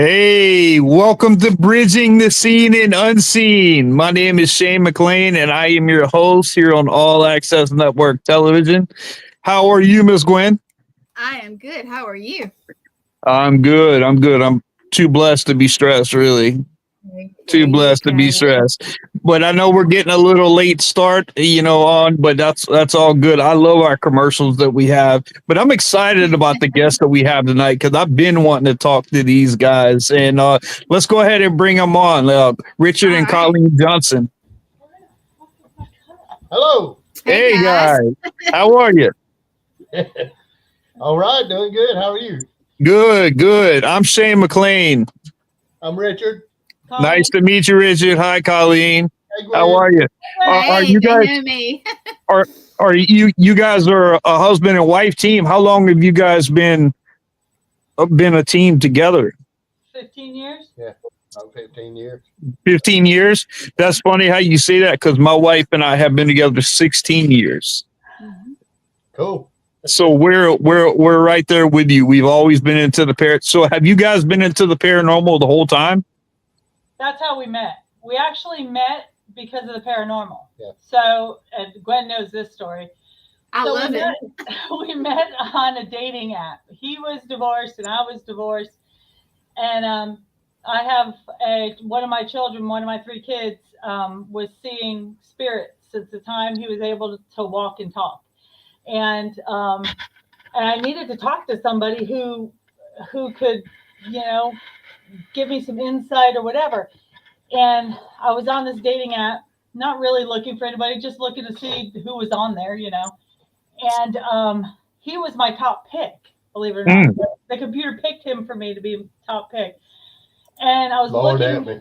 Hey, welcome to Bridging the Seen and Unseen. My name is Shane McLain, and I am your host here on All Access Network Television. How are you, Miss Gwen? I am good. How are you? I'm good. I'm too blessed to be stressed, really. Too blessed to be stressed. But I know we're getting a little late start, but that's all good. I love our commercials that we have. But I'm excited about the guests that we have tonight because I've been wanting to talk to these guys. And let's go ahead and bring them on. Richard and Colleen Johnson. Hello. Hey, guys. How are you? All right, doing good. How are you? Good. I'm Shane McLain. I'm Richard. Nice to meet you, Richard. Hi, Colleen. Hey, Gwen. How are you? Are you guys? They know me. Are you guys are a husband and wife team? How long have you guys been a team together? 15 years. Yeah, about 15 years. 15 years. That's funny how you say that because my wife and I have been together 16 years. Cool. So we're right there with you. We've always been into the So have you guys been into the paranormal the whole time? That's how we met. We actually met because of the paranormal. Yeah. So, and Gwen knows this story. I love it. We met on a dating app. He was divorced and I was divorced. And I have one of my children, one of my 3 kids, was seeing spirits since the time he was able to walk and talk. And I needed to talk to somebody who could, give me some insight or whatever. And I was on this dating app, not really looking for anybody, just looking to see who was on there, And he was my top pick, believe it or not. The computer picked him for me to be top pick. And I was looking.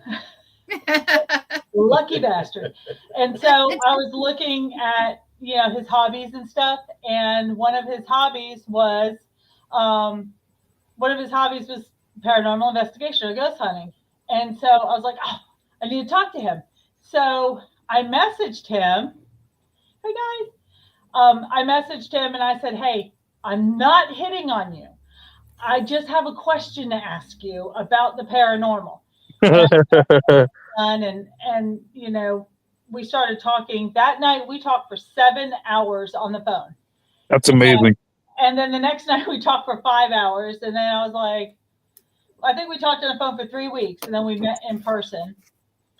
Lucky bastard. And so I was looking at, his hobbies and stuff. And one of his hobbies was paranormal investigation or ghost hunting. And so I was like, oh, I need to talk to him. So I messaged him. Hey guys. I messaged him and I said, hey, I'm not hitting on you. I just have a question to ask you about the paranormal. And we started talking. That night we talked for 7 hours on the phone. That's amazing. And then the next night we talked for 5 hours. And then I was like, I think we talked on the phone for 3 weeks, and then we met in person.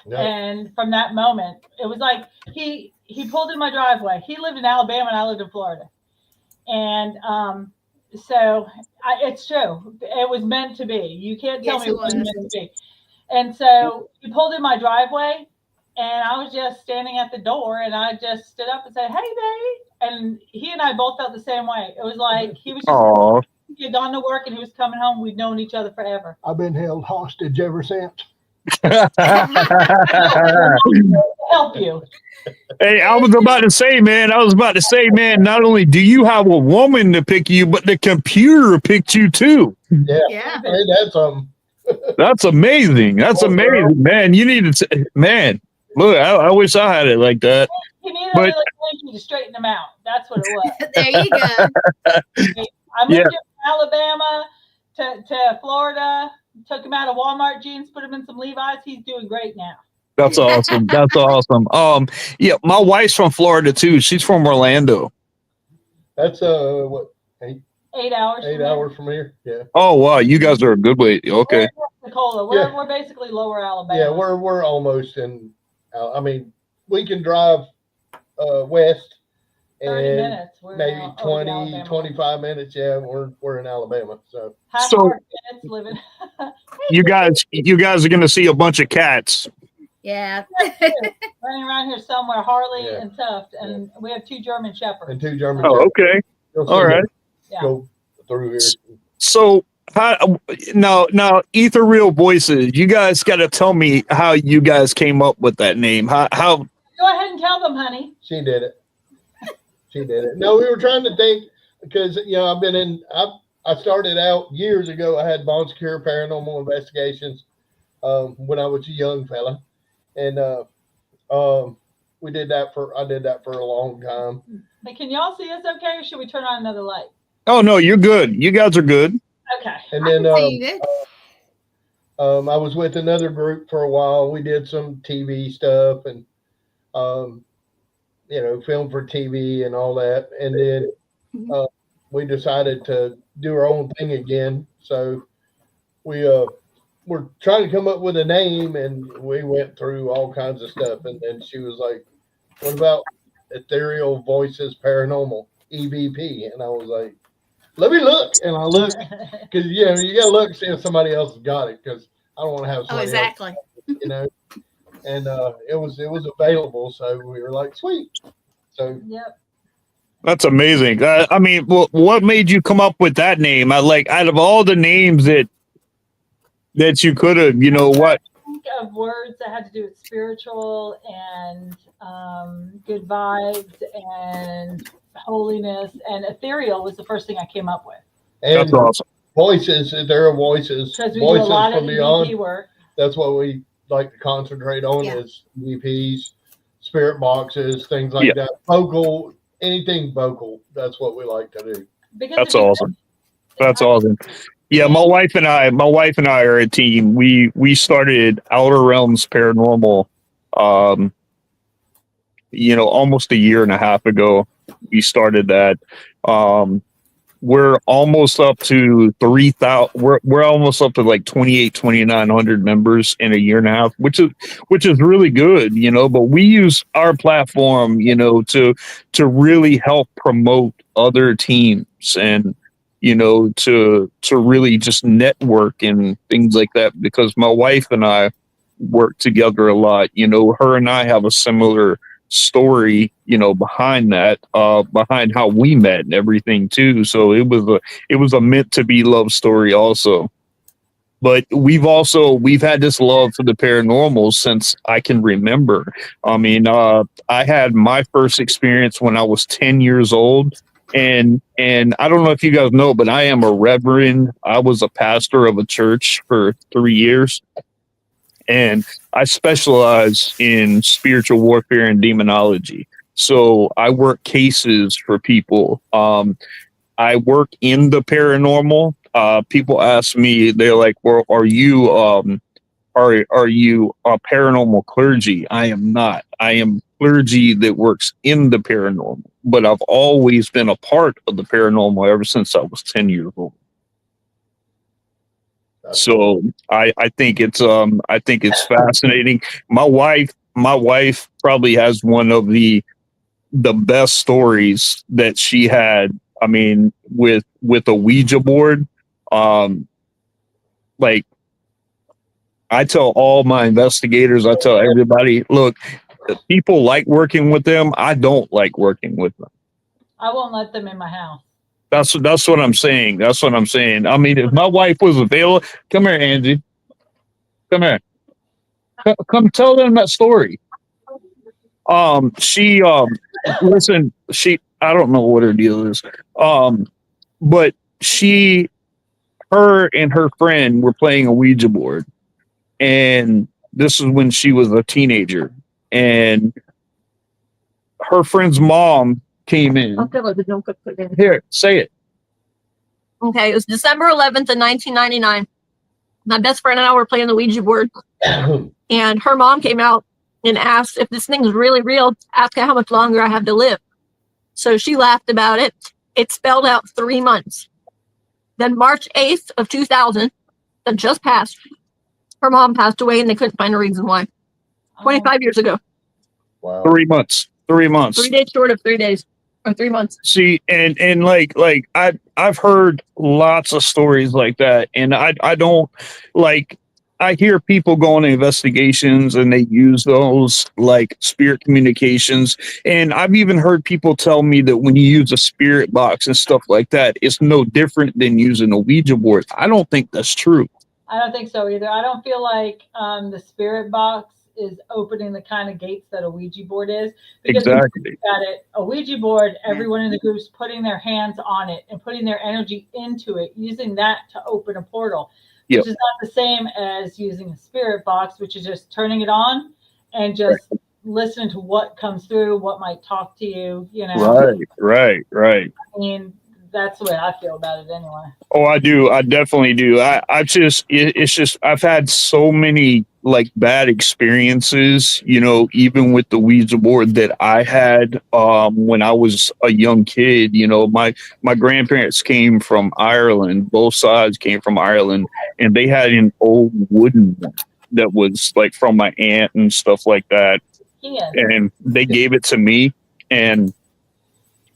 Yeah. And from that moment, it was like he pulled in my driveway. He lived in Alabama, and I lived in Florida. And so it's true. It was meant to be. You can't tell me it wasn't meant to be. And so he pulled in my driveway, and I was just standing at the door, and I just stood up and said, "Hey, baby." And he and I both felt the same way. It was like he was just. He had gone to work and he was coming home. We'd known each other forever. I've been held hostage ever since. Help you. Hey, I was about to say, man, not only do you have a woman to pick you, but the computer picked you too. Yeah. Hey, that's amazing. That's amazing, man. You need to, man. Look, I wish I had it like that. You need a little blankie to straighten them out. That's what it was. There you go. I moved from Alabama to Florida, took him out of Walmart jeans, put him in some Levi's. He's doing great now. That's awesome. That's awesome. My wife's from Florida too. She's from Orlando. That's 8 hours. 8 hours from here. Yeah. Oh wow, you guys are a good way. Okay. We're basically lower Alabama. Yeah, we're almost in. I mean, we can drive west. 30 minutes. We're maybe 20, 25 minutes. Yeah, we're in Alabama. So minutes living. you guys are going to see a bunch of cats. Yeah. Running around here somewhere, Harley and Tuft, and we have 2 German Shepherds. Oh, okay. All right. Go through here. So now Ethereal Voices, you guys got to tell me how you guys came up with that name. How? Go ahead and tell them, honey. She did it. She did it. No, we were trying to think because I started out years ago. I had Bond Secure Paranormal Investigations when I was a young fella, and I did that for a long time. Hey, can y'all see us okay, or should we turn on another light? Oh no, you're good. You guys are good. Okay. And then I was with another group for a while. We did some TV stuff and, film for TV and all that. And then we decided to do our own thing again. So we were trying to come up with a name, and we went through all kinds of stuff. And then she was like, "What about Ethereal Voices Paranormal, EVP?" And I was like, "Let me look." And I looked because you got to look see if somebody else has got it, because I don't want to have somebody exactly. else, And it was available, so we were like, "Sweet." So Yep. That's amazing. I mean, what made you come up with that name? Out of all the names that you could have, what? Think of words that had to do with spiritual and good vibes and holiness, and ethereal was the first thing I came up with. and That's awesome. voices, there are voices. Because we Voices do a lot of from beyond. EVP work. That's what we like to concentrate on is EVPs, spirit boxes, things like that. Vocal, anything vocal. That's what we like to do. Because That's awesome. That's awesome. Yeah, my wife and I are a team. We started Outer Realms Paranormal, almost a year and a half ago. We started that. We're almost up to 3,000. We're almost up to like 2,900 members in a year and a half, which is really good, but we use our platform, to really help promote other teams and, to really just network and things like that, because my wife and I work together a lot. Her and I have a similar story, behind that, behind how we met and everything too. So it was a meant to be love story also. But we've had this love for the paranormal since I can remember. I mean, I had my first experience when I was 10 years old. And I don't know if you guys know, but I am a reverend. I was a pastor of a church for 3 years. And I specialize in spiritual warfare and demonology. So I work cases for people. I work in the paranormal. People ask me, they're like, "Well, are you a paranormal clergy?" I am not. I am clergy that works in the paranormal, but I've always been a part of the paranormal ever since I was 10 years old. So I think it's fascinating. My wife probably has one of the best stories that she had. I mean, with a Ouija board. Like I tell all my investigators, I tell everybody, look, people like working with them. I don't like working with them. I won't let them in my house. That's what I'm saying. That's what I'm saying. I mean, if my wife was available, come here, Angie. Come here. Come tell them that story. Listen, I don't know what her deal is. But her and her friend were playing a Ouija board. And this is when she was a teenager. And her friend's mom came in. Here, say it. Okay, it was December 11th of 1999. My best friend and I were playing the Ouija board. And her mom came out and asked if this thing's really real, ask her how much longer I have to live. So she laughed about it. It spelled out 3 months. Then March 8th of 2000, that just passed, her mom passed away and they couldn't find a reason why. 25 years ago. Wow. 3 months. 3 months. 3 days short of 3 days. Or 3 months. See, and like I've heard lots of stories like that, and I don't like. I hear people go on investigations and they use those like spirit communications, and I've even heard people tell me that when you use a spirit box and stuff like that, it's no different than using a Ouija board. I don't think that's true. I don't think so either. I don't feel like the spirit box is opening the kind of gates that a Ouija board is. Because exactly. At it, a Ouija board, everyone in the group's putting their hands on it and putting their energy into it, using that to open a portal, which is not the same as using a spirit box, which is just turning it on and just listening to what comes through, what might talk to you, Right. I mean, That's the way I feel about it anyway. Oh, I do. I definitely do. It's just, I've had so many like bad experiences, you know, even with the Ouija board that I had when I was a young kid. You know, my grandparents came from Ireland. Both sides came from Ireland, and they had an old wooden one that was like from my aunt and stuff like that. Yeah. And they gave it to me, and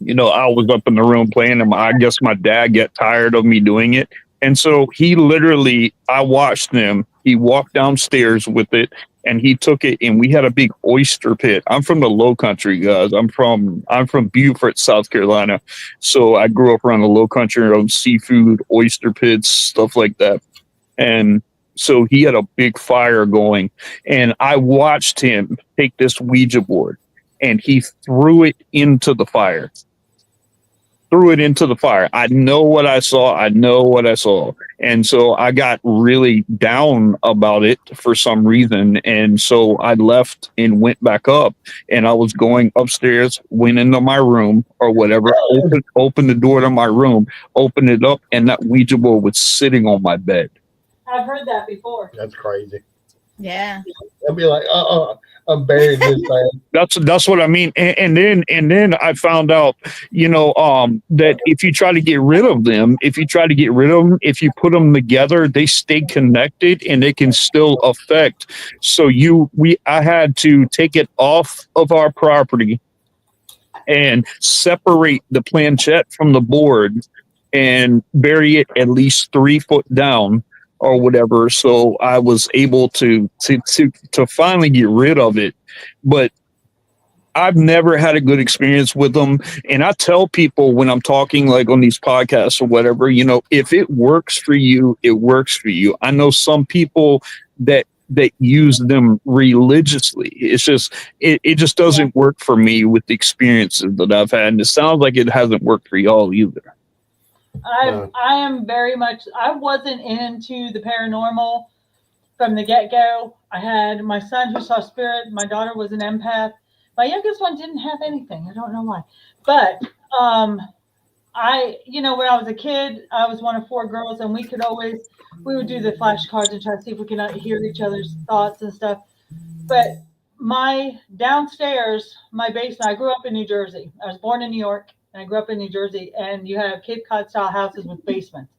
you know, I was up in the room playing them. I guess my dad got tired of me doing it. And so he literally, I watched him. He walked downstairs with it and he took it, and we had a big oyster pit. I'm from the Low Country, guys. I'm from Beaufort, South Carolina. So I grew up around the Low Country of seafood, oyster pits, stuff like that. And so he had a big fire going, and I watched him take this Ouija board and he threw it into the fire. I know what I saw. And so I got really down about it for some reason. And so I left and went back up, and I was going upstairs, went into my room or whatever, opened the door to my room, opened it up, and that Ouija board was sitting on my bed. I've heard that before. That's crazy. Yeah. I'd be like, I'm burying this thing. That's what I mean. And then I found out, you know, that if you try to get rid of them, if you put them together, they stay connected and they can still affect. So I had to take it off of our property and separate the planchette from the board and bury it at least 3 foot down or whatever. So I was able to finally get rid of it. But I've never had a good experience with them. And I tell people when I'm talking like on these podcasts or whatever, you know, if it works for you, it works for you. I know some people that use them religiously. It's just, it just doesn't work for me with the experiences that I've had. And it sounds like it hasn't worked for y'all either. I am very much, I wasn't into the paranormal from the get-go. I had my son who saw spirit. My daughter was an empath. My youngest one didn't have anything. I don't know why. But when I was a kid, I was one of 4 girls, and we would do the flashcards and try to see if we could hear each other's thoughts and stuff. But my downstairs, my basement, I grew up in New Jersey. I was born in New York. And I grew up in New Jersey, and you have Cape Cod style houses with basements.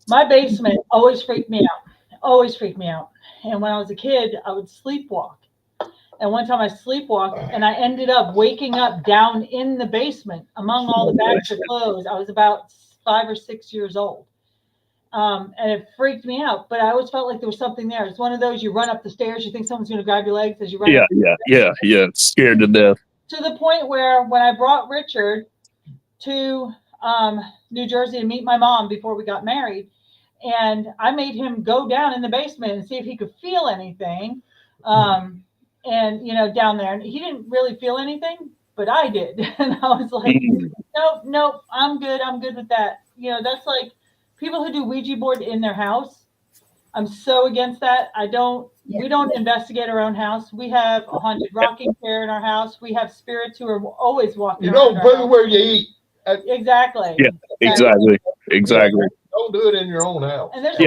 My basement always freaked me out. And when I was a kid, I would sleepwalk. And one time I sleepwalked, and I ended up waking up down in the basement among all the bags of clothes. I was about 5 or 6 years old. And it freaked me out, but I always felt like there was something there. It's one of those, you run up the stairs, you think someone's going to grab your legs as you run up the stairs. Yeah. Scared to death. To the point where when I brought Richard to New Jersey to meet my mom before we got married, and I made him go down in the basement and see if he could feel anything, down there. And he didn't really feel anything, but I did. And I was like, nope, I'm good with that. You know, that's like people who do Ouija board in their house. I'm so against that. We don't investigate our own house. We have a haunted rocking chair in our house. We have spirits who are always walking. You don't put where you eat. Exactly. Yeah, exactly. Don't do it in your own house. And there's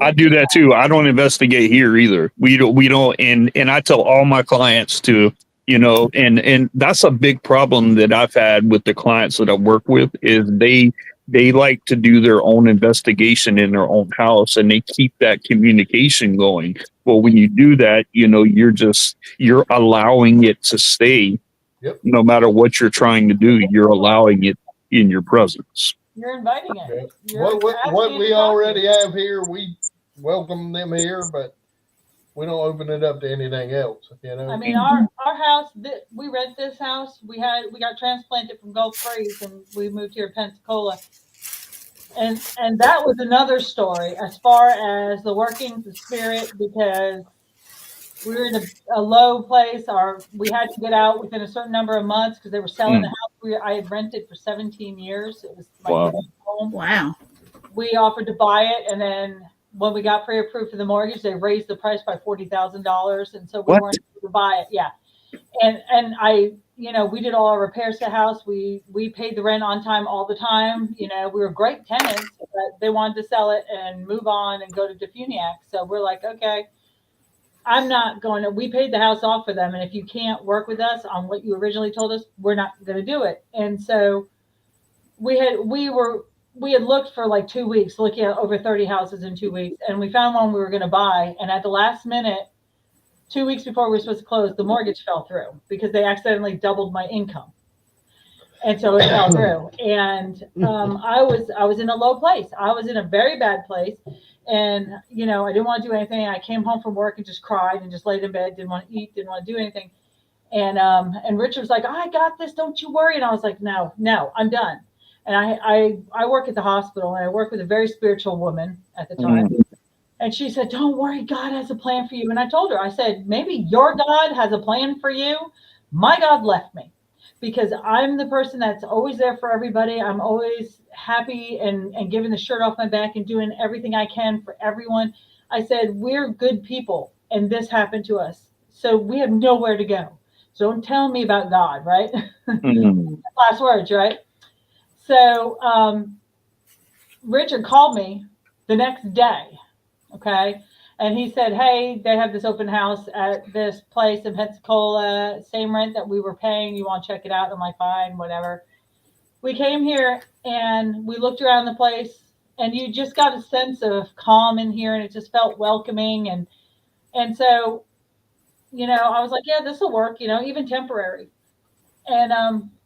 I do that too. I don't investigate here either. We don't, and I tell all my clients to, you know, and that's a big problem that I've had with the clients that I work with is they like to do their own investigation in their own house, and they keep that communication going. Well, when you do that, you know, you're allowing it to stay. Yep. No matter what you're trying to do, you're allowing it in your presence. You're inviting it. What we already have here, we welcome them here, but we don't open it up to anything else. You know. I mean, our house, we rent this house. We got transplanted from Gulf Breeze, and we moved here to Pensacola. And that was another story as far as the workings of spirit, because we were in a low place. We had to get out within a certain number of months because they were selling the house. I had rented for 17 years. It was my home. Wow. We offered to buy it, and then when we got pre-approved for the mortgage, they raised the price by $40,000, and so we weren't able to buy it. Yeah, and I, you know, we did all our repairs to the house. We paid the rent on time all the time. You know, we were great tenants, but they wanted to sell it and move on and go to Defuniak. So we're like, okay, I'm not going to, we paid the house off for them. And if you can't work with us on what you originally told us, we're not going to do it. And so we had looked for like 2 weeks, looking at over 30 houses in 2 weeks. And we found one we were going to buy. And at the last minute, 2 weeks before we were supposed to close, the mortgage fell through because they accidentally doubled my income. And so it fell through. And I was in a low place. I was in a very bad place. And, you know, I didn't want to do anything. I came home from work and just cried and just laid in bed, didn't want to eat, didn't want to do anything. And Richard was like, I got this, don't you worry. And I was like, no, I'm done. And I work at the hospital, and I work with a very spiritual woman at the time. And she said, don't worry, God has a plan for you. And I told her, I said, maybe your God has a plan for you. My God left me because I'm the person that's always there for everybody. I'm always happy and giving the shirt off my back and doing everything I can for everyone. I said, we're good people, and this happened to us. So we have nowhere to go. So don't tell me about God, right? Last words, right? So Richard called me the next day. Okay. And he said, hey, they have this open house at this place in Pensacola, same rent that we were paying. You want to check it out? I'm like, fine, whatever. We came here and we looked around the place, and you just got a sense of calm in here, and it just felt welcoming. And so, you know, I was like, yeah, this will work, you know, even temporary. And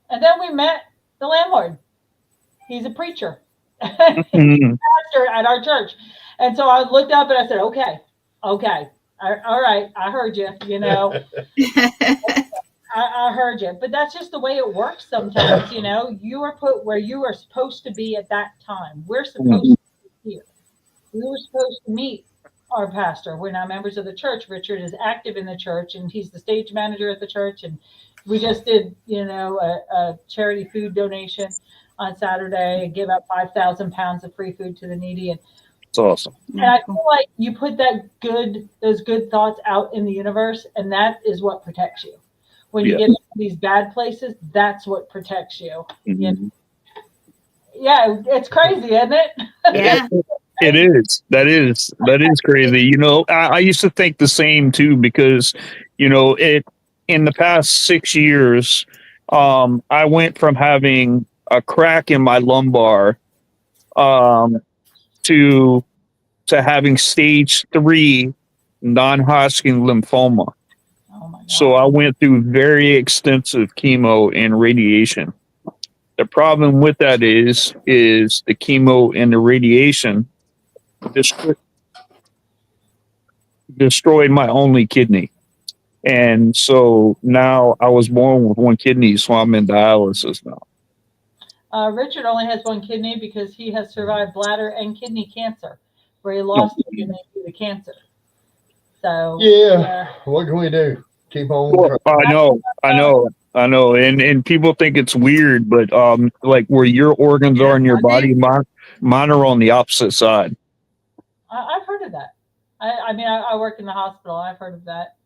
then we met the landlord. He's a preacher. He's a pastor at our church. And so I looked up and I said, okay, all right, I heard you, you know. I heard you. But that's just the way it works sometimes, you know. You are put where you are supposed to be at that time. We're supposed to be here. We were supposed to meet our pastor. We're now members of the church. Richard is active in the church, and he's the stage manager at the church. And we just did, you know, a charity food donation on Saturday and give out 5,000 pounds of free food to the needy. And it's awesome. And I feel like you put those good thoughts out in the universe, and that is what protects you. When you get to these bad places, that's what protects you. You know? Yeah, it's crazy, isn't it? Yeah. It is. That is crazy. You know, I used to think the same too, because, you know, in the past 6 years, I went from having a crack in my lumbar to having stage 3 non-Hodgkin lymphoma. Oh my God. So I went through very extensive chemo and radiation. The problem with that is the chemo and the radiation destroyed my only kidney. And so now I was born with one kidney, so I'm in dialysis now. Richard only has one kidney because he has survived bladder and kidney cancer, where he lost a kidney due to cancer. So yeah, what can we do? Keep on. Well, I know, and people think it's weird, but like where your organs are in your body, mine are on the opposite side. I've heard of that. I mean, I work in the hospital. I've heard of that.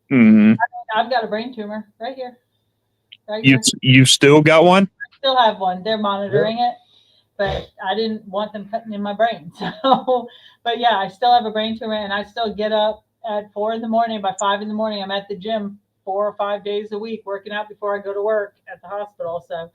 I've got a brain tumor right here. You still got one? Still have one. They're monitoring it, but I didn't want them cutting in my brain. So, but yeah, I still have a brain tumor, and I still get up at 4 a.m. By 5 a.m, I'm at the gym 4 or 5 days a week working out before I go to work at the hospital. So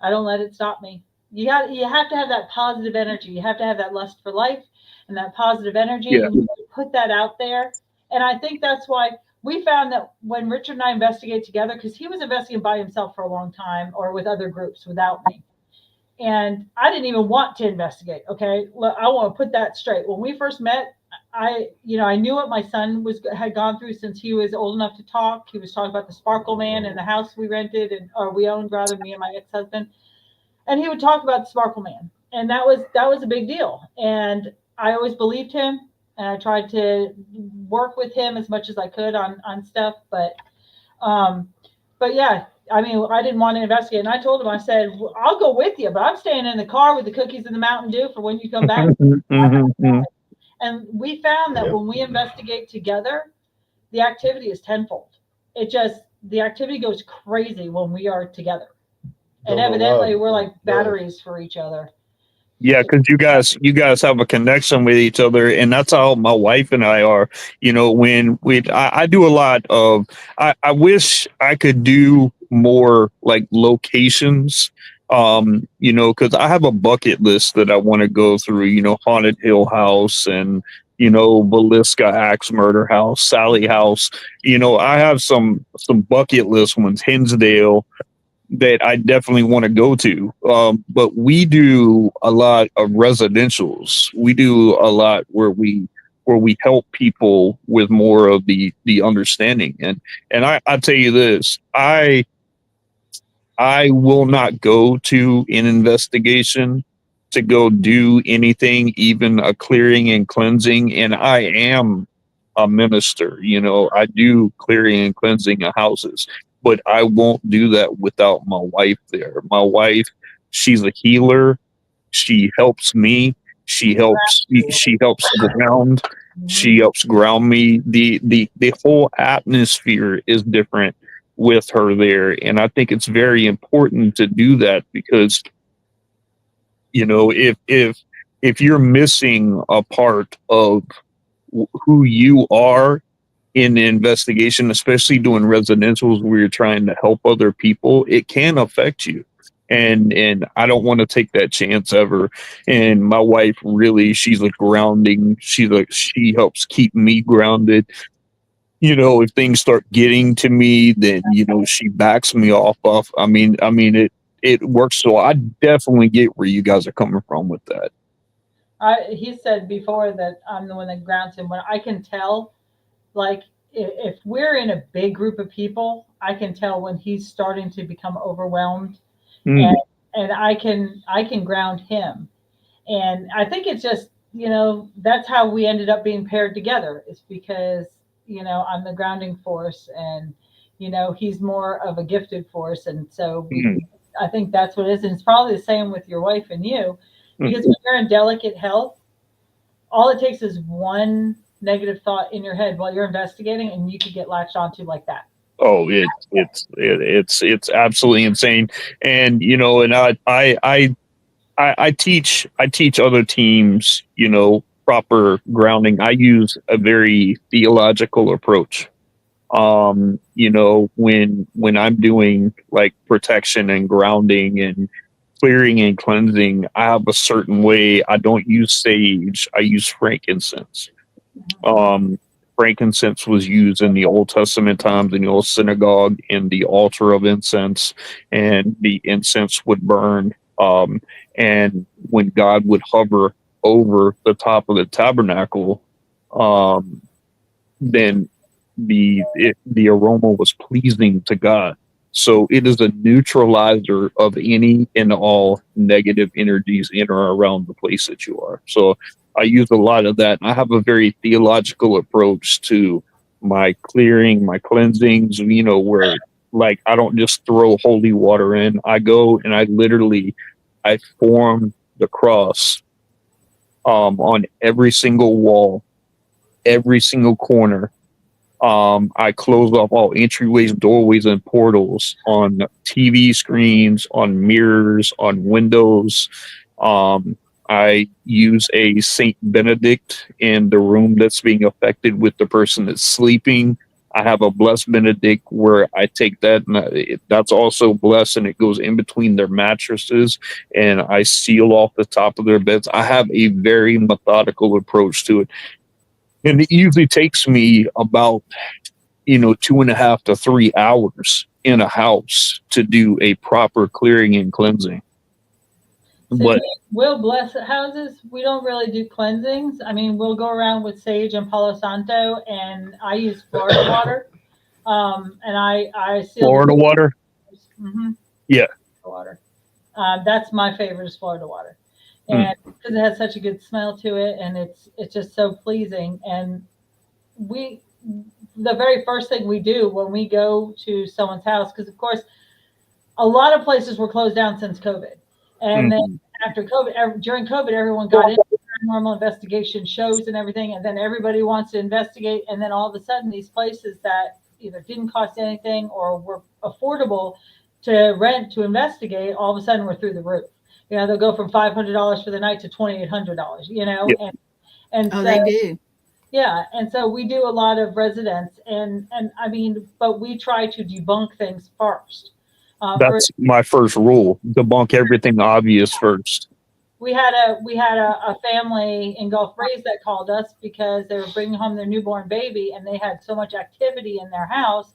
I don't let it stop me. You have to have that positive energy. You have to have that lust for life and that positive energy. Yeah. And you put that out there. And I think that's why we found that when Richard and I investigate together, because he was investigating by himself for a long time or with other groups without me. And I didn't even want to investigate. Okay. Look, I want to put that straight. When we first met, I knew what my son had gone through since he was old enough to talk. He was talking about the Sparkle Man in the house we rented or we owned, rather, me and my ex-husband. And he would talk about the Sparkle Man. And that was a big deal. And I always believed him. And I tried to work with him as much as I could on stuff. But yeah, I mean, I didn't want to investigate. And I told him, I said, well, I'll go with you, but I'm staying in the car with the cookies and the Mountain Dew for when you come back. And we found that when we investigate together, the activity is tenfold. It just, the activity goes crazy when we are together. And Don't know evidently why. we're like Yeah. batteries for each other. Yeah, because you guys have a connection with each other, and that's how my wife and I are. You know, I do a lot of. I wish I could do more like locations. You know, because I have a bucket list that I want to go through. You know, Haunted Hill House and Villisca Axe Murder House, Sally House. You know, I have some bucket list ones. Hinsdale, that I definitely want to go to. But we do a lot of residentials. We do a lot where we help people with more of the understanding. And I tell you this, I will not go to an investigation to go do anything, even a clearing and cleansing. And I am a minister, you know, I do clearing and cleansing of houses, but I won't do that without my wife there. My wife, she's a healer. She helps me. She helps ground. She helps ground me. The whole atmosphere is different with her there. And I think it's very important to do that because, you know, if you're missing a part of who you are in the investigation, especially doing residentials where you're trying to help other people, it can affect you. And I don't want to take that chance ever. And my wife really, she's a grounding. She helps keep me grounded. You know, if things start getting to me, then she backs me off. I mean, it works. So I definitely get where you guys are coming from with that. He said before that I'm the one that grounds him. When I can tell, like if we're in a big group of people, I can tell when he's starting to become overwhelmed, and I can ground him. And I think it's just that's how we ended up being paired together. Is because I'm the grounding force, and he's more of a gifted force, and so I think that's what it is. And it's probably the same with your wife and you. Because when you're in delicate health, all it takes is one negative thought in your head while you're investigating, and you could get latched onto like that. Oh, it's absolutely insane. And and I teach other teams, proper grounding. I use a very theological approach. When I'm doing like protection and grounding and clearing and cleansing, I have a certain way. I don't use sage. I use frankincense. Frankincense was used in the Old Testament times in the old synagogue in the altar of incense, and the incense would burn. And when God would hover over the top of the tabernacle, then the aroma was pleasing to God. So it is a neutralizer of any and all negative energies in or around the place that you are. So I use a lot of that. I have a very theological approach to my clearing, my cleansings, where like I don't just throw holy water in. I go and I form the cross on every single wall, every single corner. I close off all entryways, doorways, and portals on TV screens, on mirrors, on windows. I use a Saint Benedict in the room that's being affected with the person that's sleeping. I have a Blessed Benedict where I take that, and that's also blessed, and it goes in between their mattresses, and I seal off the top of their beds. I have a very methodical approach to it. And it usually takes me about, 2.5 to 3 hours in a house to do a proper clearing and cleansing. So But we'll bless houses. We don't really do cleansings. I mean, we'll go around with sage and Palo Santo, and I use Florida water. And I seal Florida water? Mm-hmm. Yeah. Water. That's my favorite is Florida water. And because it has such a good smell to it, and it's just so pleasing. And the very first thing we do when we go to someone's house, because of course, a lot of places were closed down since COVID, and then after COVID, during COVID, everyone got into paranormal investigation shows and everything, and then everybody wants to investigate, and then all of a sudden, these places that either didn't cost anything or were affordable to rent to investigate, all of a sudden we're through the roof. You know, they'll go from $500 for the night to $2,800. You know, Yeah. and Oh, so, they do. yeah, and so we do a lot of residents, and I mean, but we try to debunk things first. That's my first rule. Debunk everything obvious first. We had a family in Gulf Breeze that called us because they were bringing home their newborn baby, and they had so much activity in their house,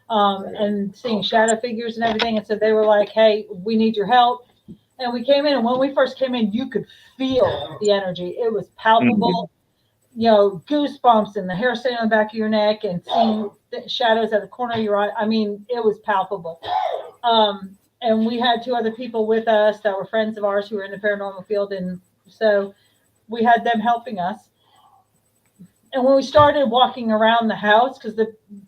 and seeing shadow figures and everything, and so they were like, "Hey, we need your help." And we came in, and when we first came in, you could feel the energy. It was palpable. You know, goosebumps and the hair standing on the back of your neck and seeing the shadows at the corner of your eye. I mean, it was palpable. And we had 2 other people with us that were friends of ours who were in the paranormal field. And so we had them helping us. And when we started walking around the house, because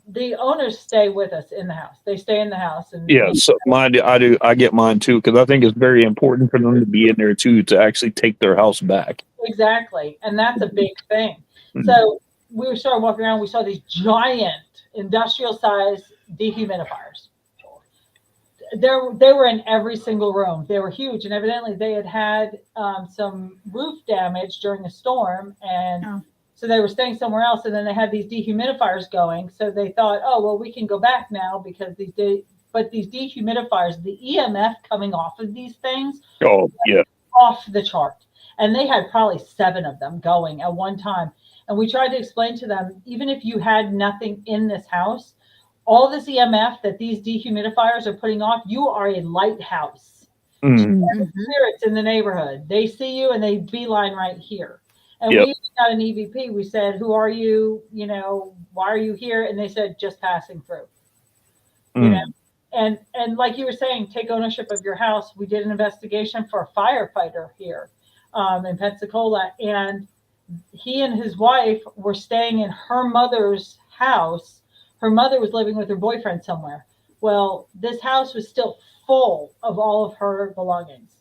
the owners stay with us in the house, they stay in the house. And Yeah, so I get mine too, because I think it's very important for them to be in there too, to actually take their house back. exactly, and that's a big thing. Mhm. So we started walking around. We saw these giant industrial-sized dehumidifiers. They were in every single room. They were huge, and evidently they had some roof damage during a storm, and so they were staying somewhere else. And then they had these dehumidifiers going, so they thought, oh well, we can go back now because these dehumidifiers, the EMF coming off of these things, off the chart. And they had probably 7 of them going at one time. And we tried to explain to them, even if you had nothing in this house, all this EMF that these dehumidifiers are putting off, you are a lighthouse. Spirits in the neighborhood, they see you and they beeline right here. And we got an EVP. We said, who are you? You know, why are you here? And they said, just passing through. You know, and like you were saying, take ownership of your house. We did an investigation for a firefighter here in Pensacola, and he and his wife were staying in her mother's house. Her mother was living with her boyfriend somewhere. Well, this house was still full of all of her belongings.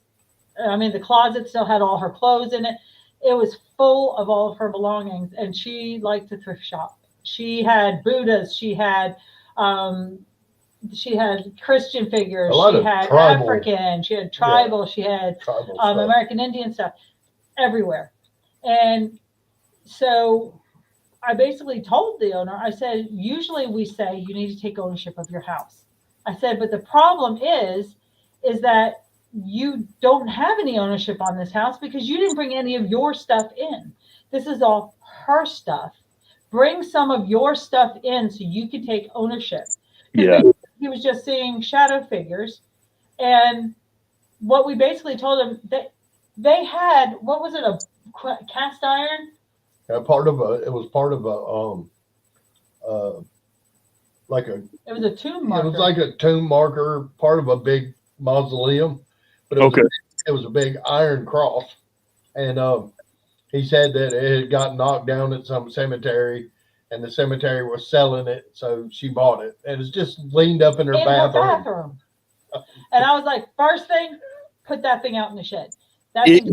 I mean, the closet still had all her clothes in it. It was full of all of her belongings, and she liked to thrift shop. She had Buddhas. She had Christian figures. She had tribal. African. She had tribal. She had American Indian stuff everywhere. And so I basically told the owner, I said, usually we say you need to take ownership of your house. I said, but the problem is that you don't have any ownership on this house because you didn't bring any of your stuff in. This is all her stuff. Bring some of your stuff in so you can take ownership. Yeah. He was just seeing shadow figures. And what we basically told him, that they had, what was it, a cast iron? It was part of a like a. It was a tomb marker. It was like a tomb marker, part of a big mausoleum, but it was a big iron cross, and he said that it had got knocked down at some cemetery, and the cemetery was selling it, so she bought it, and it's just leaned up in her bathroom. And I was like, first thing, put that thing out in the shed. Wait,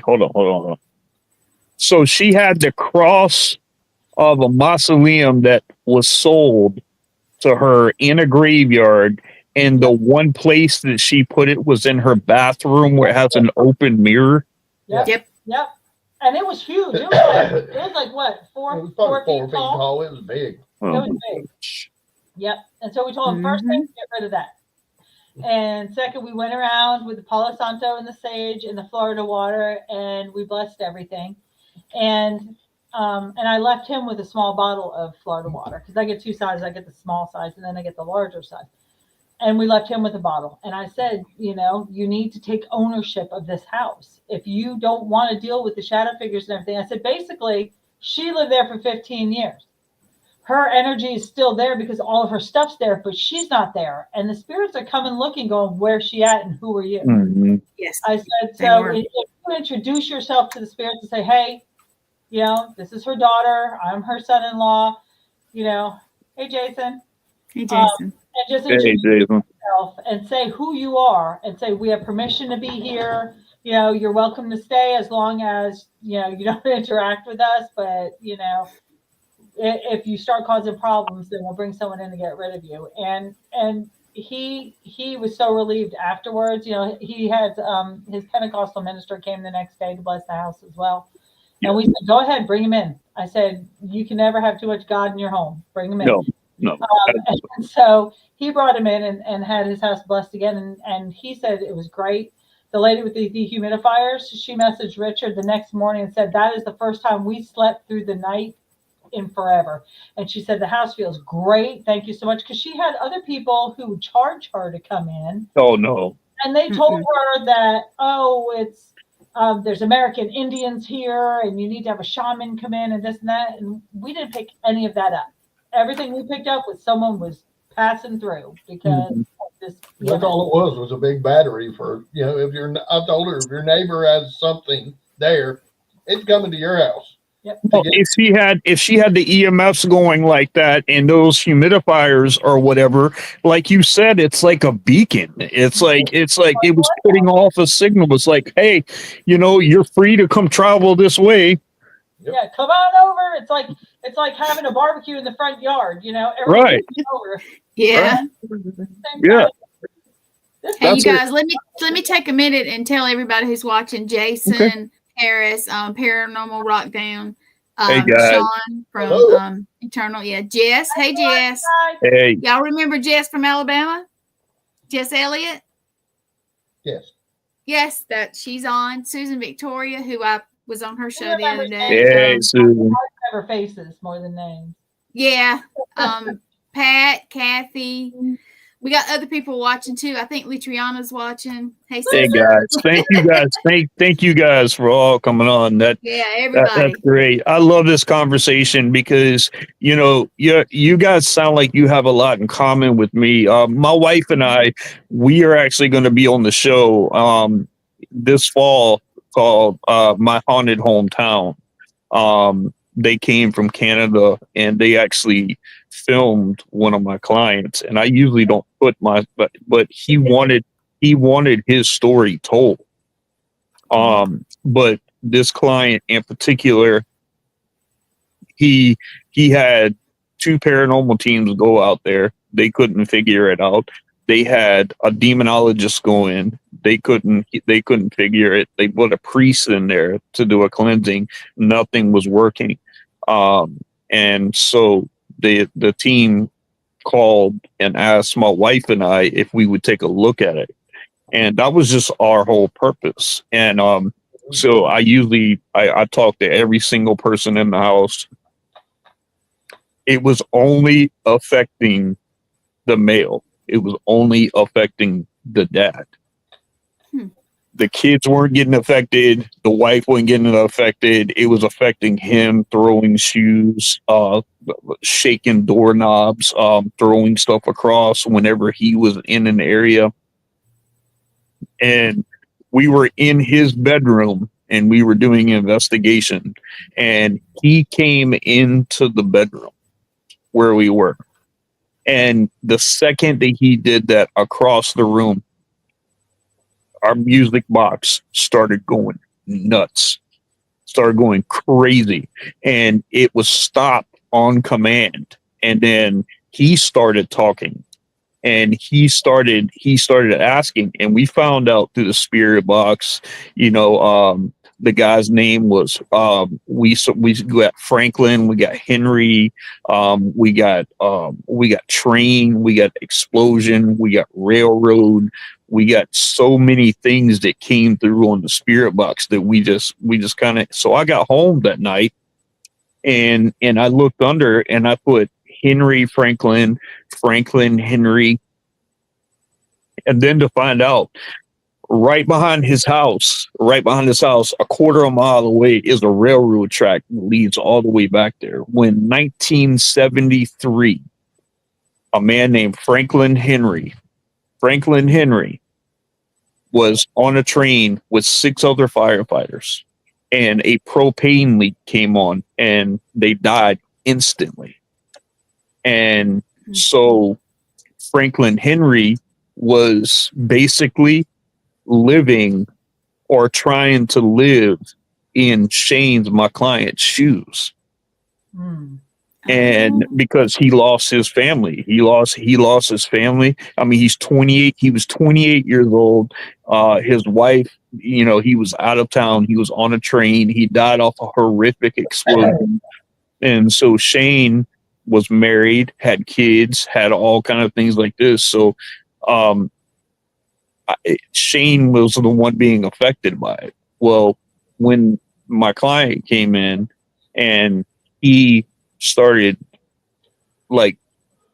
hold on. So she had the cross of a mausoleum that was sold to her in a graveyard, and the one place that she put it was in her bathroom where it has an open mirror. Yep. And it was huge. It was like what, 4 feet tall? It was big. It was big. Yep. And so we told him, first thing, get rid of that. And second, we went around with the Palo Santo and the sage and the Florida water, and we blessed everything. And I left him with a small bottle of Florida water because I get 2 sizes. I get the small size and then I get the larger size. And we left him with a bottle. And I said, you know, you need to take ownership of this house. If you don't want to deal with the shadow figures and everything, I said, basically, she lived there for 15 years. Her energy is still there because all of her stuff's there, but she's not there. And the spirits are coming looking, going, where's she at and who are you? Mm-hmm. Yes. I said, so if you introduce yourself to the spirits and say, hey, you know, this is her daughter. I'm her son-in-law. You know, hey, Jason. Hey, Jason. And just introduce yourself and say who you are and say, we have permission to be here. You know, you're welcome to stay as long as, you know, you don't interact with us. But, you know, if you start causing problems, then we'll bring someone in to get rid of you. And he was so relieved afterwards. You know, he had his Pentecostal minister came the next day to bless the house as well. And we said, go ahead, bring him in. I said, you can never have too much God in your home. Bring him in. No. And so he brought him in and had his house blessed again. And he said it was great. The lady with the dehumidifiers, she messaged Richard the next morning and said, that is the first time we slept through the night in forever. And she said, the house feels great. Thank you so much. Because she had other people who would charge her to come in. Oh, no. And they told her that, it's, there's American Indians here and you need to have a shaman come in and this and that. And we didn't pick any of that up. Everything we picked up was someone was passing through because this. That's all it was a big battery for, you know, I told her, if your neighbor has something there, it's coming to your house. Yep. Well, if she had the EMFs going like that and those humidifiers or whatever, like you said, it's like a beacon. It's like it was putting off a signal. It's like, hey, you know, you're free to come travel this way. Yep. Yeah, come on over. It's like having a barbecue in the front yard, you know. Right. Over. Yeah. Yeah. Hey, you guys, let me take a minute and tell everybody who's watching. Jason, Harris, Paranormal Rockdown, Hey, guys. Sean from Eternal. Yeah, Jess. Hey, Jess. Hey. Y'all remember Jess from Alabama? Jess Elliott? Yes. Yes, that she's on. Susan Victoria, who I was on her show the other day. Hey, Susan. I remember faces more than names. Yeah. Pat, Kathy. We got other people watching too. I think Litriana's watching. Hey, Hey, guys. Thank you guys. Thank you guys for all coming on. everybody. That's great. I love this conversation because, you know, you guys sound like you have a lot in common with me. My wife and I, we are actually going to be on the show this fall called My Haunted Hometown. They came from Canada and they actually filmed one of my clients, and I usually don't put but he wanted his story told. But this client in particular, he had 2 paranormal teams go out there. They couldn't figure it out. They had a demonologist go in. They couldn't figure it. They put a priest in there to do a cleansing. Nothing was working. And so the team called and asked my wife and I if we would take a look at it. And that was just our whole purpose. And so I talk to every single person in the house. It was only affecting the male. It was only affecting the dad. The kids weren't getting affected. The wife wasn't getting affected. It was affecting him, throwing shoes, shaking doorknobs, throwing stuff across whenever he was in an area. And we were in his bedroom and we were doing an investigation. And he came into the bedroom where we were. And the second that he did that, across the room, our music box started going nuts, started going crazy, and it was stopped on command. And then he started talking, and he started asking, and we found out through the spirit box, you know, the guy's name was we got Franklin, we got Henry, we got train, we got explosion, we got railroad, we got so many things that came through on the spirit box that we just kind of. So I got home that night and I looked under and I put Henry Franklin Henry, and then to find out, right behind his house, a quarter of a mile away is a railroad track that leads all the way back there. When 1973, a man named Franklin Henry was on a train with 6 other firefighters, and a propane leak came on and they died instantly. And so Franklin Henry was basically living or trying to live in Shane's, my client's, shoes. And because he lost his family, he lost his family. I mean, he's 28. He was 28 years old. His wife, you know, he was out of town. He was on a train. He died off a horrific explosion. And so Shane was married, had kids, had all kind of things like this. So Shane was the one being affected by it. Well, when my client came in and he started like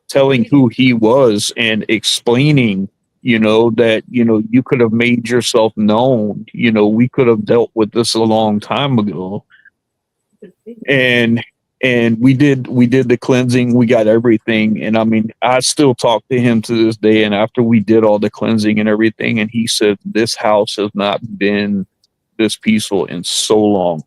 telling who he was and explaining, you know, that, you know, you could have made yourself known, you know, we could have dealt with this a long time ago. And we did the cleansing, we got everything. And I mean, I still talk to him to this day. And after we did all the cleansing and everything, and he said, this house has not been this peaceful in so long.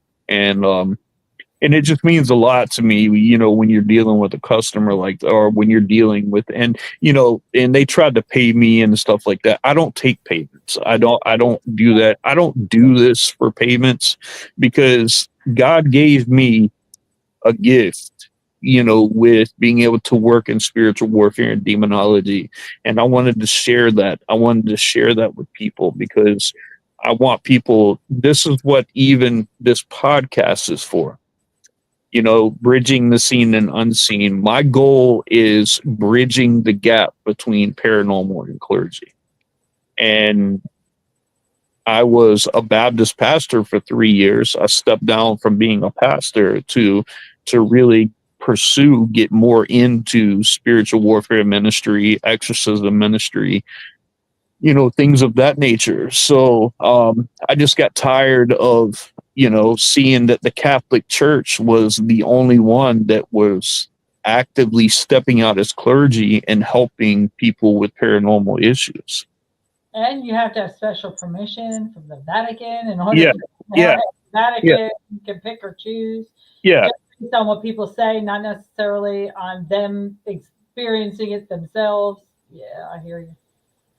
And it just means a lot to me, you know, when you're dealing with a customer like, or when you're dealing with, and, you know, and they tried to pay me and stuff like that. I don't take payments. I don't do that. I don't do this for payments because God gave me a gift, you know, with being able to work in spiritual warfare and demonology. And I wanted to share that. I wanted to share that with people because I want people, this is what even this podcast is for. You know, bridging the seen and unseen. My goal is bridging the gap between paranormal and clergy. And I was a Baptist pastor for 3 years. I stepped down from being a pastor to really get more into spiritual warfare ministry, exorcism ministry, you know, things of that nature. So I just got tired of, you know, seeing that the Catholic Church was the only one that was actively stepping out as clergy and helping people with paranormal issues. And you have to have special permission from the Vatican in order to the Vatican can pick or choose. Yeah. Just based on what people say, not necessarily on them experiencing it themselves. Yeah, I hear you.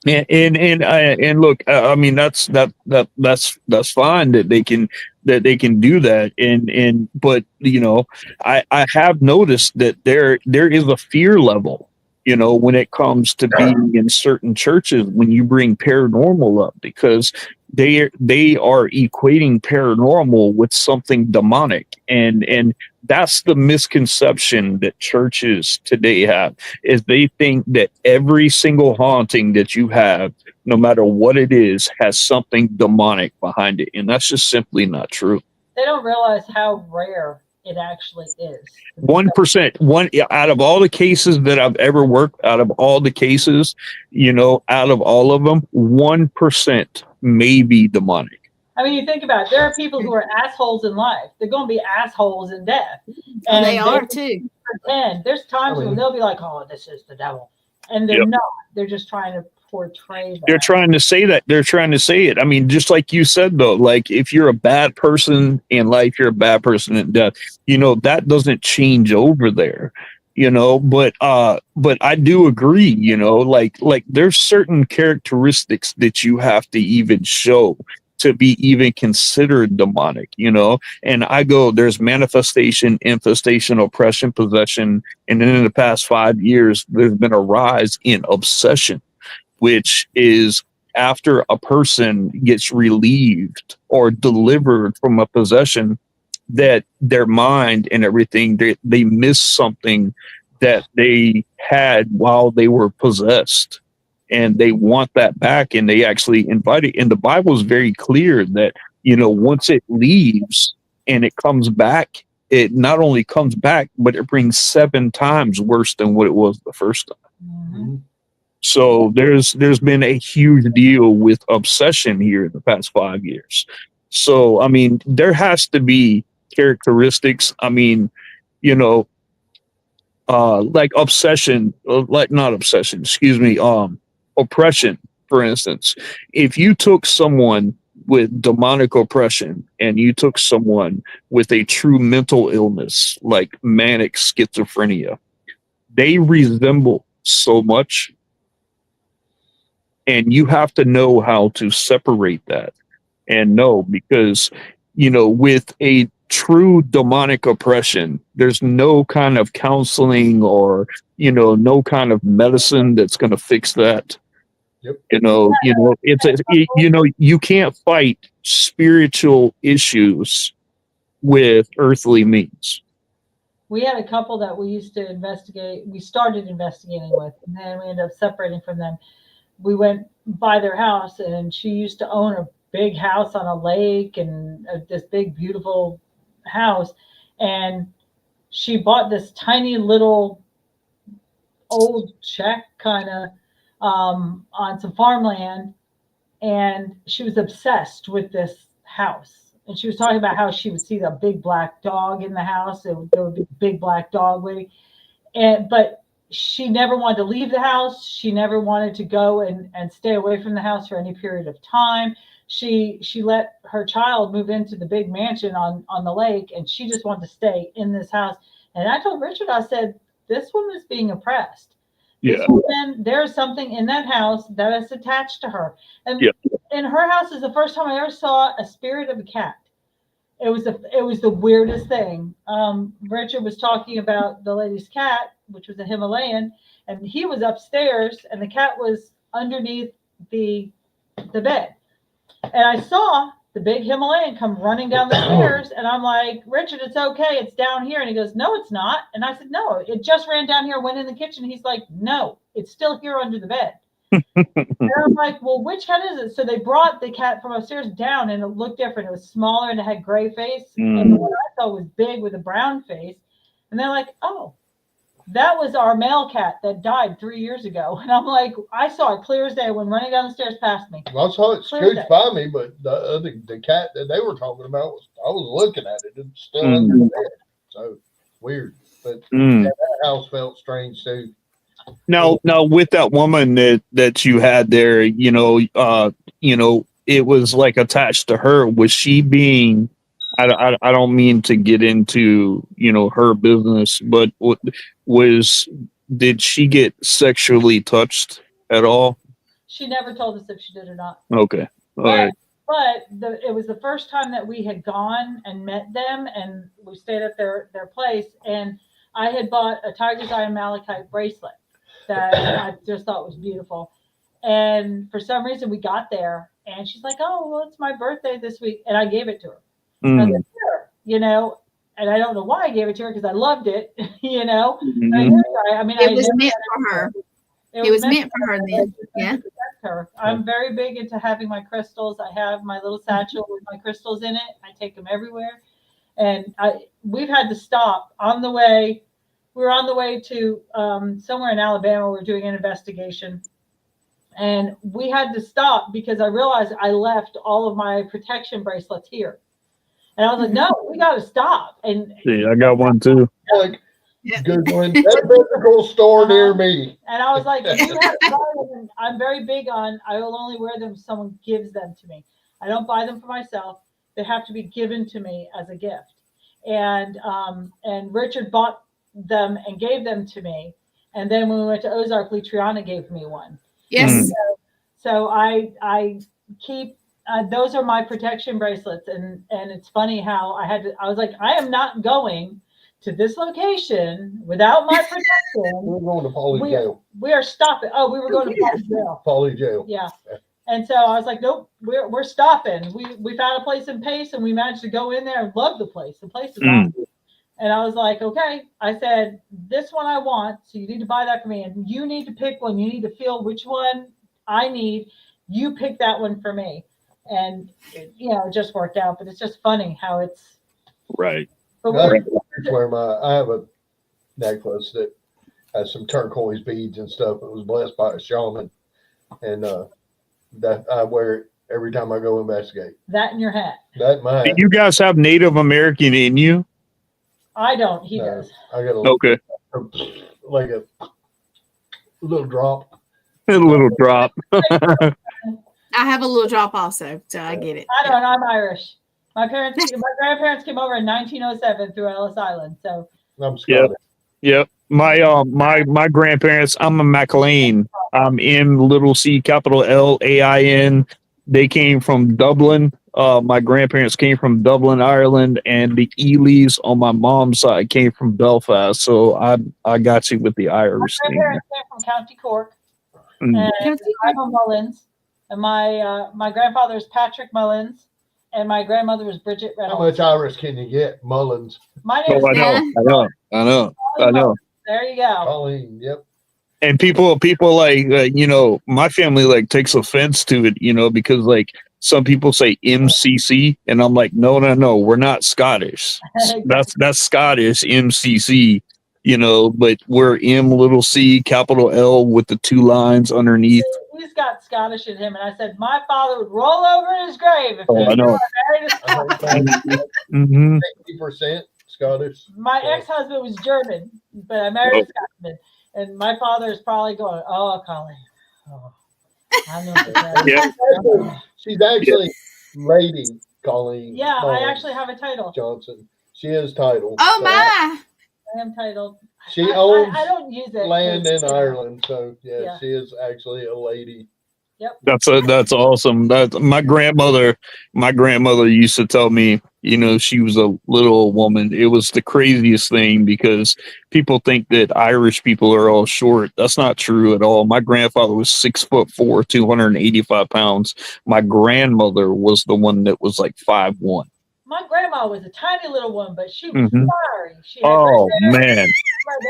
And look, I mean, that's fine that they can do that. But you know, I have noticed that there is a fear level, you know, when it comes to being in certain churches when you bring paranormal up, because they are equating paranormal with something demonic, and that's the misconception that churches today have, is they think that every single haunting that you have, no matter what it is, has something demonic behind it, and that's just simply not true. They don't realize how rare it actually is. 1%. Out of all the cases that I've ever worked, out of all the cases, you know, out of all of them, 1% may be demonic. I mean, you think about it. There are people who are assholes in life. They're going to be assholes in death. And they are too. Pretend. There's times when they'll be like, "Oh, this is the devil," and they're not. They're just trying to portray that. They're trying to say that. They're trying to say it. I mean, just like you said, though, like if you're a bad person in life, you're a bad person in death. You know, that doesn't change over there. You know, but I do agree. You know, like there's certain characteristics that you have to even show to be even considered demonic, you know. And I go, there's manifestation, infestation, oppression, possession, and then in the past 5 years, there's been a rise in obsession, which is after a person gets relieved or delivered from a possession, that their mind and everything, they miss something that they had while they were possessed. And they want that back, and they actually invite it. And the Bible is very clear that, you know, once it leaves and it comes back, it not only comes back, but it brings 7 times worse than what it was the first time. Mm-hmm. So there's been a huge deal with obsession here in the past 5 years. So, I mean, there has to be characteristics. I mean, you know, like obsession, like not obsession, excuse me, oppression, for instance. If you took someone with demonic oppression and you took someone with a true mental illness like manic schizophrenia, they resemble so much, and you have to know how to separate that and know, because, you know, with a true demonic oppression. There's no kind of counseling or, no kind of medicine that's going to fix that. Yep. You can't fight spiritual issues with earthly means. We had a couple that we used to investigate. We started investigating with, and then we ended up separating from them. We went by their house, and she used to own a big house on a lake and this big, beautiful house. And she bought this tiny little old Czech kind of on some farmland. And she was obsessed with this house. And she was talking about how she would see the big black dog in the house. There would be a big black dog waiting. But she never wanted to leave the house. She never wanted to go and stay away from the house for any period of time. She let her child move into the big mansion on the lake, and she just wanted to stay in this house. And I told Richard, I said, this woman is being oppressed. Yeah. This woman, there's something in that house that is attached to her. And in her house is the first time I ever saw a spirit of a cat. It was the weirdest thing. Richard was talking about the lady's cat, which was a Himalayan, and he was upstairs, and the cat was underneath the bed. And I saw the big Himalayan come running down the stairs, and I'm like, Richard, it's okay, it's down here. And he goes, no, it's not. And I said, no, it just ran down here, went in the kitchen. He's like, no, it's still here under the bed. And I'm like, well, which cat is it? So they brought the cat from upstairs down, and it looked different. It was smaller, and it had gray face. And the one I saw was big with a brown face. And they're like, oh, that was our male cat that died 3 years ago. And I'm like, I saw it clear as day when running down the stairs past me. Well, I saw it scooched by me, but the cat that they were talking about I was looking at it. It's still under the bed. So weird. But that house felt strange too. Now, with that woman that you had there, it was like attached to her. Was she being? I don't mean to get into her business, but did she get sexually touched at all? She never told us if she did or not. Okay, all right. But it was the first time that we had gone and met them, and we stayed at their place. And I had bought a tiger's eye and malachite bracelet that I just thought was beautiful. And for some reason we got there, and she's like, oh, well, it's my birthday this week. And I gave it to her. I was like, sure, and I don't know why I gave it to her because I loved it, Mm-hmm. I mean, it was meant for her. It was meant for her then. Yeah. Her. I'm very big into having my crystals. I have my little satchel with my crystals in it. I take them everywhere. And we've had to stop on the way. We were on the way to somewhere in Alabama. We're doing an investigation. And we had to stop because I realized I left all of my protection bracelets here. And I was like, no, we got to stop. And I got one too. Like, Googling that physical store near me. And I was like, you have to buy them. I'm very big on, I will only wear them if someone gives them to me. I don't buy them for myself. They have to be given to me as a gift. And Richard bought them and gave them to me. And then when we went to Ozark, Litriana gave me one. Yes. So I keep, those are my protection bracelets. And it's funny how I was like, I am not going to this location without my protection. We're going to Poly jail. We are stopping. Oh, we were going to Poly jail. Poly jail. Yeah. And so I was like, nope, we're stopping. We found a place in Pace, and we managed to go in there and love the place. The place is awesome. And I was like, okay. I said, this one I want, so you need to buy that for me. And you need to pick one. You need to feel which one I need. You pick that one for me. And, it just worked out. But it's just funny how it's. Right. But I have a necklace that has some turquoise beads and stuff. It was blessed by a shaman. And that I wear it every time I go investigate. That in your hat. That in my hat. Do you guys have Native American in you? I don't. He does. I got like a little drop. A little drop. I have a little drop also, so I get it. I don't. I'm Irish. My grandparents came over in 1907 through Ellis Island. So I'm Scottish. Yep. My grandparents. I'm a McLain. I'm M little C capital LAIN. They came from Dublin, My grandparents came from Dublin, Ireland, and the Elys on my mom's side came from Belfast. So I got you with the Irish My thing. grandparents came from County Cork, Mm. and I'm a Mullins, and my grandfather is Patrick Mullins, and my grandmother was Bridget How Reynolds. much Irish can you get? Mullins. My name is I know. Colleen Mullins. There you go. Colleen, yep. And people like my family like takes offense to it, because like some people say MCC, and I'm like, no, we're not Scottish. That's Scottish MCC, but we're M capital L with the 2 lines underneath. He's got Scottish in him, and I said my father would roll over in his grave if I know. married a Scottish. 60% Scottish. My ex-husband was German, but I married a Scotsman. And my father is probably going, "Oh, Colleen, I know." Yeah. She's actually Lady Colleen. Yeah, Mullins I actually have a title. Johnson. She is titled. Oh so my! I am titled. She owns I don't use it. land in It's- Ireland, so Yeah. she is actually a lady. That's awesome. That my grandmother used to tell me, she was a little woman. It was the craziest thing because people think that Irish people are all short. That's not true at all. My grandfather was 6'4", 285 pounds. My grandmother was the one that was like 5'1". My grandma was a tiny little one, but she was Mhm. fiery. She had Oh red hair. man.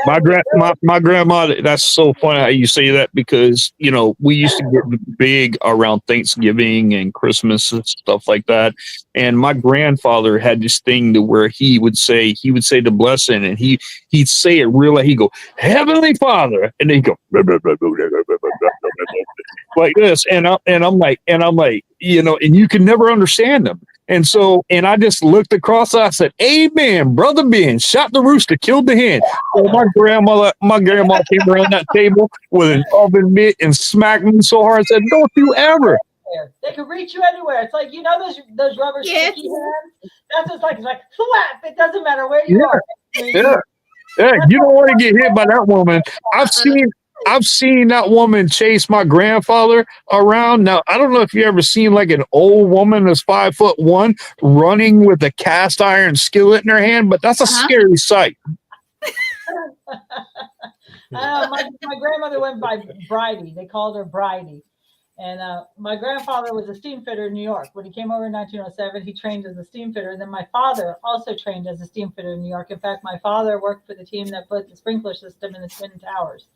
My dad was My grandma, that's so funny how you say that because, we used to get big around Thanksgiving and Christmas and stuff like that. And my grandfather had this thing to where he would say the blessing and he'd say it real like he'd go, Heavenly Father. And then he'd go like this. And I'm like, and you can never understand them. And so, and I just looked across, I said, Amen, Brother Ben, shot the rooster, killed the hen. So my grandma came around that table with an oven mitt and smacked me so hard. I said, don't you ever. hair. They can reach you anywhere. It's like, those rubber sticky hands? That's just like, it's like, slap. It doesn't matter where you are. Yeah, you don't want to get hit by that woman. I've seen that woman chase my grandfather around. Now, I don't know if you ever seen like an old woman that's 5'1" running with a cast iron skillet in her hand, but that's a scary sight. My grandmother went by Bridie. They called her Bridie. And my grandfather was a steam fitter in New York. When he came over in 1907, he trained as a steam fitter. And then my father also trained as a steam fitter in New York. In fact, my father worked for the team that put the sprinkler system in the Twin Towers.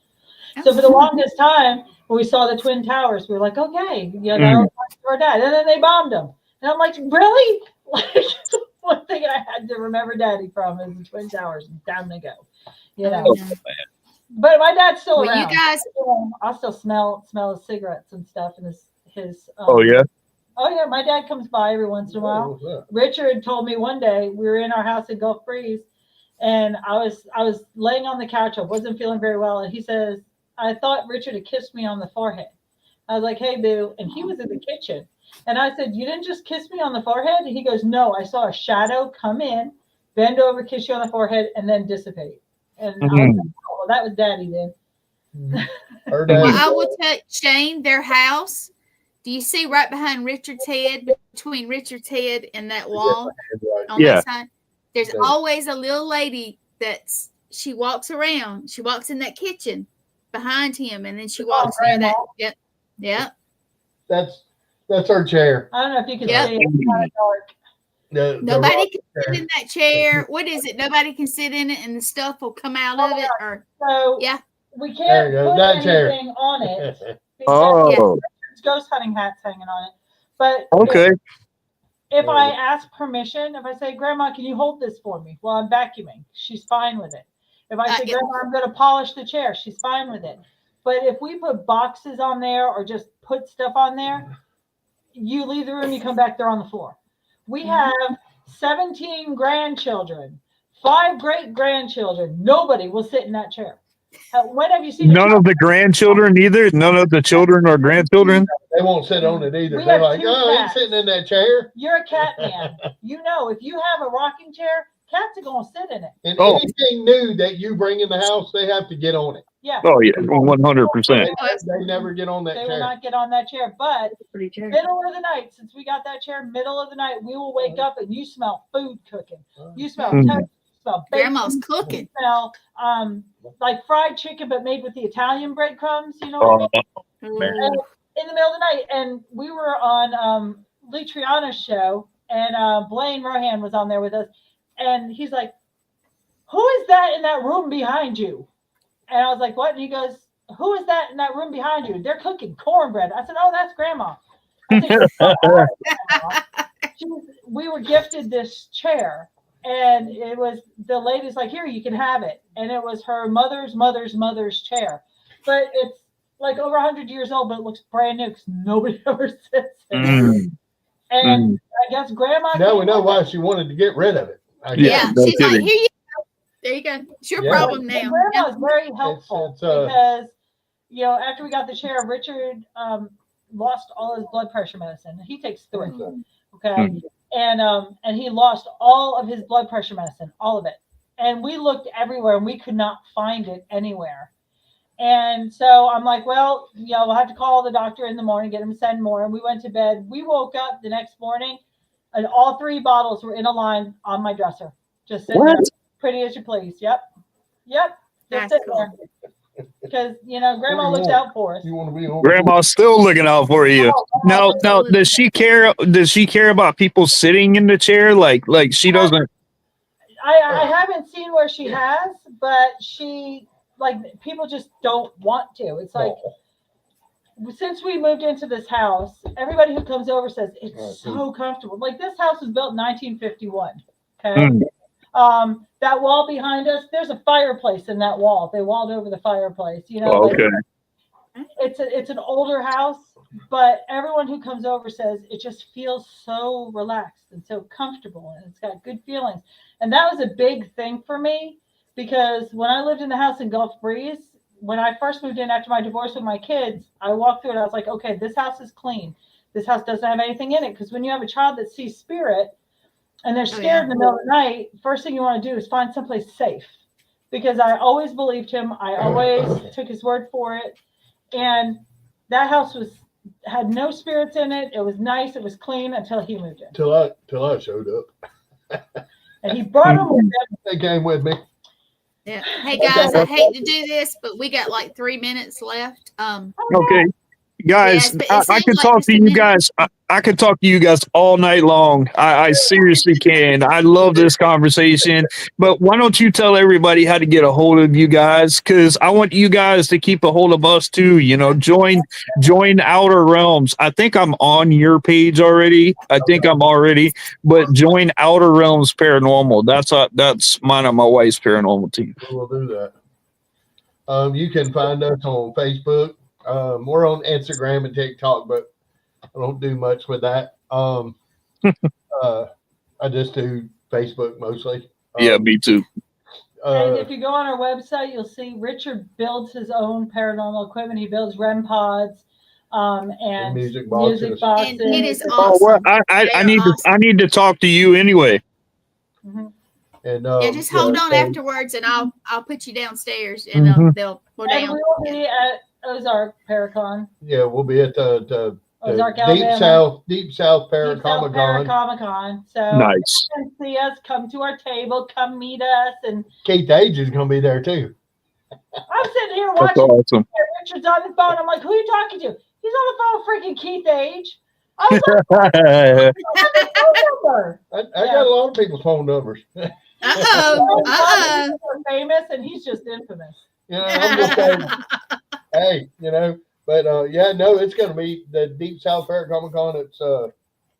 So for the longest time, when we saw the Twin Towers, we were like, okay, that was our dad. And then they bombed them. And I'm like, really? Like, one thing I had to remember Daddy from is the Twin Towers. And down they go. But my dad's still around. You guys, I still smell his cigarettes and stuff and his Oh yeah. Oh yeah, my dad comes by every once in a while. Richard told me one day we were in our house in Gulf Breeze, and I was laying on the couch. I wasn't feeling very well, and he says, "I thought Richard had kissed me on the forehead." I was like, "Hey, boo," and he was in the kitchen, and I said, "You didn't just kiss me on the forehead?" And he goes, "No, I saw a shadow come in, bend over, kiss you on the forehead, and then dissipate." And I was like, "Oh, well, that was Daddy then." well, I will tell Shane, their house. Do you see right behind Richard's head, between Richard's head and that wall on that side? There's always a little lady she walks around. She walks in that kitchen behind him, and then she walks near that. Yep. That's our chair. I don't know if you can see it. It's kind of dark. Nobody can sit in that chair. What is it? Nobody can sit in it, and the stuff will come out of it. Or we can't put anything on it. It's ghost hunting hats hanging on it. But if I ask permission, if I say, "Grandma, can you hold this for me while I'm vacuuming?" She's fine with it. If I say, "Grandma, I'm going to polish the chair," she's fine with it. But if we put boxes on there or just put stuff on there, you leave the room, you come back, they're on the floor. We have 17 grandchildren, 5 great-grandchildren. Nobody will sit in that chair. When have you seen none of the grandchildren either? None of the children or grandchildren? They won't sit on it either. They're like, "Oh, he's sitting in that chair." You're a cat man. If you have a rocking chair, cats are gonna sit in it. And anything new that you bring in the house, they have to get on it. Yeah. Oh yeah, 100%. They never get on that They chair. will not get on that chair. But middle of the night, since we got that chair, middle of the night, we will wake up and you smell food cooking. You smell toast, you smell bacon, Grandma's cooking. you smell like fried chicken, but made with the Italian breadcrumbs. You know what I mean? And in the middle of the night, and we were on Lee Triana's show, and Blaine Rohan was on there with us, and he's like, "Who is that in that room behind you?" And I was like, "What?" And he goes, "Who is that in that room behind you? They're cooking cornbread." I said, "Oh, that's Grandma." I said, we were gifted this chair, and it was the lady's like, "Here, you can have it," and it was her mother's chair, but it's like over 100 years old, but it looks brand new because nobody ever sits in it. And I guess Grandma. Now we know why she wanted to get rid of it. Yeah, she's like, "Here you go. There you go. It's your problem now." Grandma's very helpful because, you know, after we got the chair, Richard lost all his blood pressure medicine. He takes 3. Okay. And he lost all of his blood pressure medicine, all of it. And we looked everywhere and we could not find it anywhere. And so I'm like, well, you know, we'll have to call the doctor in the morning, get him to send more. And we went to bed. We woke up the next morning and all 3 bottles were in a line on my dresser. Just sitting there, pretty as you please. Yep. Just sitting there. Because, you know, Grandma looked out for us. You want to be Grandma's still looking out for you. Now, does she care? Does she care about people sitting in the chair? Like she doesn't. I haven't seen where she has, but she, like, people just don't want to. It's like, since we moved into this house, everybody who comes over says it's so comfortable. Like, this house was built in 1951. Okay. That wall behind us, there's a fireplace in that wall. They walled over the fireplace. You know, okay. It's an older house, but everyone who comes over says it just feels so relaxed and so comfortable, and it's got good feelings. And that was a big thing for me, because when I lived in the house in Gulf Breeze, when I first moved in after my divorce with my kids, I walked through it. I was like, okay, this house is clean. This house doesn't have anything in it. Because when you have a child that sees spirit and they're scared in the middle of the night, first thing you want to do is find someplace safe. Because I always believed him. I always took his word for it. And that house had no spirits in it. It was nice. It was clean until he moved in. Till I showed up. And he brought them with him. They came with me. Yeah. Hey guys, I hate to do this, but we got like 3 minutes left. Okay. Guys, Yes, I could talk to you guys. I could talk to you guys all night long. I seriously can. I love this conversation. But why don't you tell everybody how to get a hold of you guys? Because I want you guys to keep a hold of us too. You know, join Outer Realms. I think I'm on your page already. But join Outer Realms Paranormal. That's mine and my wife's paranormal team. We'll do that. You can find us on Facebook. We're on Instagram and TikTok, but I don't do much with that. I just do Facebook mostly. Yeah, me too. And if you go on our website, you'll see Richard builds his own paranormal equipment. He builds REM pods and music boxes. And it is awesome. I need to talk to you anyway. Mm-hmm. And just hold on afterwards, and I'll put you downstairs, and they'll go down. And we'll be at Ozark Paracon. Yeah, we'll be at the Ozark, Deep South Paracon. So nice. Come see us, come to our table, come meet us, and Keith Age is going to be there too. I'm sitting here watching. Awesome. Richard's on the phone. I'm like, who are you talking to? He's on the phone with freaking Keith Age. I was like, I got a lot of people's phone numbers. He's famous, and he's just infamous. You know, I'm just saying, hey, you know, but it's going to be the Deep South Paracon. It's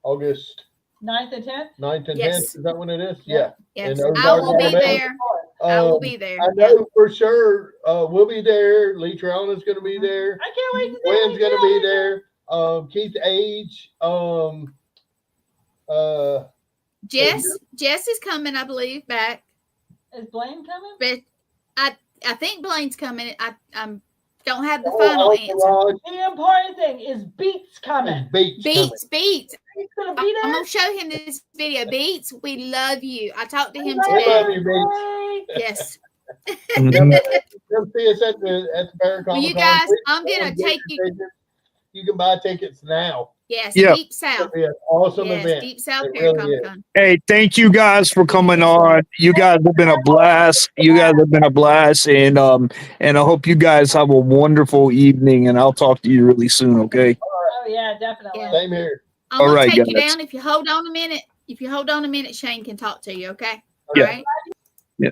August 9th and 10th. 9th and 10th. Yes. Is that when it is? Yeah. Yes. And I will be there. I will be there. I know for sure. We'll be there. Lee Triana's going to be there. I can't wait to see Wynn's going to be there. Keith Age. Jess is coming, I believe, back. Is Blaine coming? But I think Blaine's coming. I'm don't have the final answer. The important thing is Beats coming. Beats. He's gonna be there. I'm gonna show him this video. Beats, we love you. I talked to him We love today. you, Beats. Yes. Come see us at the Paracomic Well, you guys, I'm gonna take you. You can buy tickets now. Yes, Yeah. Deep South. It'll be an awesome Yes, event. Deep South It really Paracomic is. Con. Hey, thank you guys for coming on. You guys have been a blast. You guys have been a blast, and I hope you guys have a wonderful evening. And I'll talk to you really soon. Okay. Oh yeah, definitely. Yeah. Same here. I'm All gonna right, take you guys. down. If you hold on a minute, Shane can talk to you. Okay. All Yeah. right. Yeah.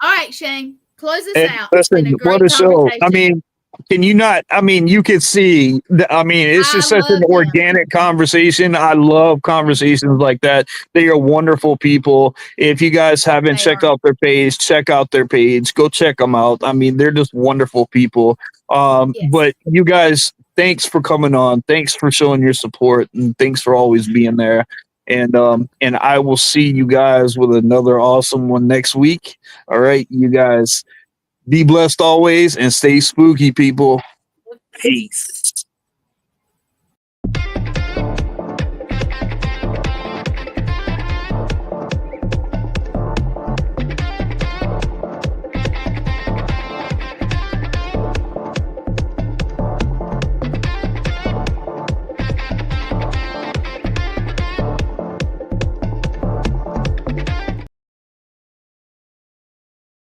All right, Shane. Close us And out. It's listen, been a what great a show! I conversation. mean, can you not? I mean, you can see. It's just I such an love them. organic conversation. I love conversations like that. They are wonderful people. If you guys haven't They checked are. out their page, check out their page. Go check them out. I mean, they're just wonderful people. Yes. But you guys, thanks for coming on. Thanks for showing your support, and thanks for always being there. And I will see you guys with another awesome one next week. All right, you guys. Be blessed always and stay spooky, people. Peace.